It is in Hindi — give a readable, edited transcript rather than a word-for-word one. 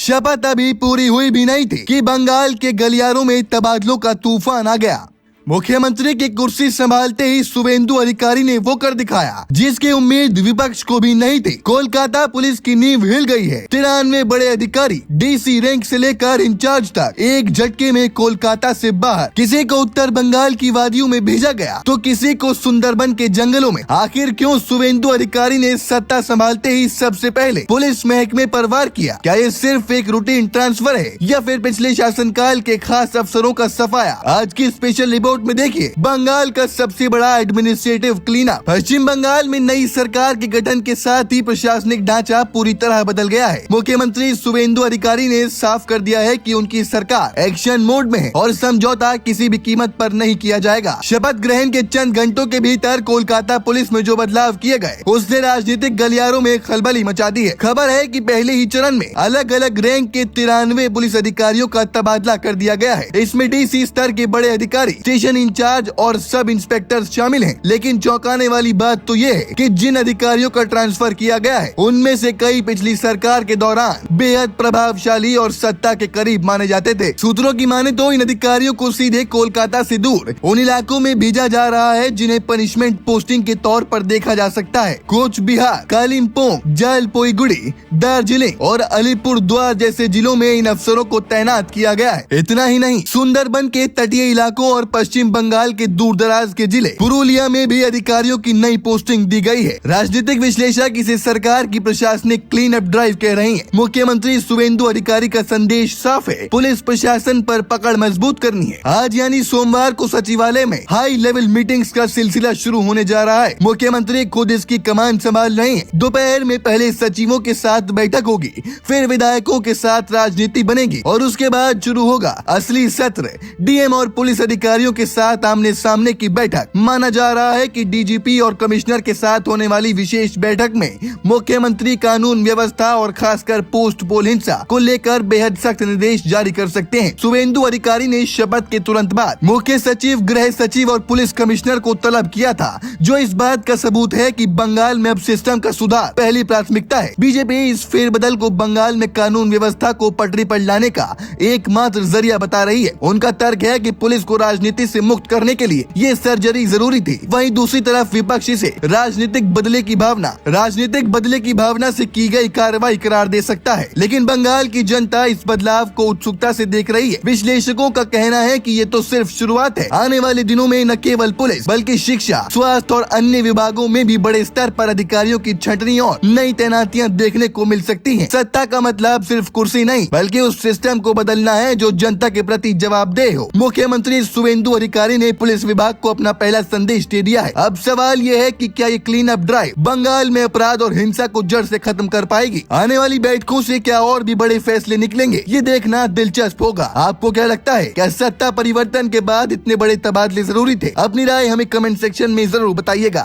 शपथ अभी पूरी हुई भी नहीं थी कि बंगाल के गलियारों में तबादलों का तूफान आ गया। मुख्यमंत्री की कुर्सी संभालते ही शुभेंदु अधिकारी ने वो कर दिखाया जिसकी उम्मीद विपक्ष को भी नहीं थी। कोलकाता पुलिस की नींव हिल गई है। 93 बड़े अधिकारी डीसी रैंक से लेकर इंचार्ज तक एक झटके में कोलकाता से बाहर। किसी को उत्तर बंगाल की वादियों में भेजा गया तो किसी को सुंदरबन के जंगलों में। आखिर क्यों शुभेंदु अधिकारी ने सत्ता संभालते ही सबसे पहले पुलिस महकमे पर वार किया? क्या ये सिर्फ एक रूटीन ट्रांसफर है या फिर पिछले शासनकाल के खास अफसरों का सफाया? आज की स्पेशल रिपोर्ट में देखिए बंगाल का सबसे बड़ा एडमिनिस्ट्रेटिव क्लीनअप। पश्चिम बंगाल में नई सरकार के गठन के साथ ही प्रशासनिक ढांचा पूरी तरह बदल गया है। मुख्यमंत्री शुभेंदु अधिकारी ने साफ कर दिया है कि उनकी सरकार एक्शन मोड में है और समझौता किसी भी कीमत पर नहीं किया जाएगा। शपथ ग्रहण के चंद घंटों के भीतर कोलकाता पुलिस में जो बदलाव किए गए उसने राजनीतिक गलियारों में खलबली मचा दी है। खबर है कि पहले ही चरण में अलग अलग रैंक के 93 पुलिस अधिकारियों का तबादला कर दिया गया है। इसमें डीसी स्तर के बड़े अधिकारी, स्टेशन इंचार्ज और सब इंस्पेक्टर शामिल हैं। लेकिन चौंकाने वाली बात तो ये है कि जिन अधिकारियों का ट्रांसफर किया गया है उनमें से कई पिछली सरकार के दौरान बेहद प्रभावशाली और सत्ता के करीब माने जाते थे। सूत्रों की माने तो इन अधिकारियों को सीधे कोलकाता से दूर उन इलाकों में भेजा जा रहा है जिन्हें पनिशमेंट पोस्टिंग के तौर पर देखा जा सकता है। कोच बिहार, कालिम्पोंग, जलपाईगुड़ी, दार्जिलिंग और अलीपुर द्वार जैसे जिलों में इन अफसरों को तैनात किया गया है। इतना ही नहीं, सुंदरबन के तटीय इलाकों और पश्चिम बंगाल के दूर दराज के जिले पुरुलिया में भी अधिकारियों की नई पोस्टिंग दी गई है। राजनीतिक विश्लेषक इसे सरकार की प्रशासनिक क्लीन अप ड्राइव कह रही है। मुख्यमंत्री शुभेंदु अधिकारी का संदेश साफ है, पुलिस प्रशासन पर पकड़ मजबूत करनी है। आज यानी सोमवार को सचिवालय में हाई लेवल मीटिंग्स का सिलसिला शुरू होने जा रहा है। मुख्यमंत्री खुद इसकी कमान संभाल रहे हैं। दोपहर में पहले सचिवों के साथ बैठक होगी, फिर विधायकों के साथ राजनीति बनेगी और उसके बाद शुरू होगा असली सत्र। डीएम और पुलिस अधिकारियों के साथ आमने सामने की बैठक। माना जा रहा है कि डीजीपी और कमिश्नर के साथ होने वाली विशेष बैठक में मुख्यमंत्री कानून व्यवस्था और खासकर पोस्ट पोल हिंसा को लेकर बेहद सख्त निर्देश जारी कर सकते हैं। शुभेंदु अधिकारी ने शपथ के तुरंत बाद मुख्य सचिव, गृह सचिव और पुलिस कमिश्नर को तलब किया था, जो इस बात का सबूत है कि बंगाल में अब सिस्टम का सुधार पहली प्राथमिकता है। बीजेपी इस फेरबदल को बंगाल में कानून व्यवस्था को पटरी पर लाने का एकमात्र जरिया बता रही है। उनका तर्क है कि पुलिस को राजनीति से मुक्त करने के लिए ये सर्जरी जरूरी थी। वहीं दूसरी तरफ विपक्ष इसे राजनीतिक बदले की भावना से की गई कार्रवाई करार दे सकता है। लेकिन बंगाल की जनता इस बदलाव को उत्सुकता से देख रही है। विश्लेषकों का कहना है कि ये तो सिर्फ शुरुआत है। आने वाले दिनों में न केवल पुलिस बल्कि शिक्षा, स्वास्थ्य और अन्य विभागों में भी बड़े स्तर पर अधिकारियों की छंटनी और नई तैनातियां देखने को मिल सकती हैं। सत्ता का मतलब सिर्फ कुर्सी नहीं बल्कि उस सिस्टम को बदलना है जो जनता के प्रति जवाबदेह हो। मुख्यमंत्री शुभेंदु अधिकारी ने पुलिस विभाग को अपना पहला संदेश दे दिया है। अब सवाल ये है कि क्या ये क्लीन अप ड्राइव बंगाल में अपराध और हिंसा को जड़ से खत्म कर पाएगी? आने वाली बैठकों से क्या और भी बड़े फैसले निकलेंगे? ये देखना दिलचस्प होगा। आपको क्या लगता है, क्या सत्ता परिवर्तन के बाद इतने बड़े तबादले जरूरी थे? अपनी राय हमें कमेंट सेक्शन में जरूर बताइएगा।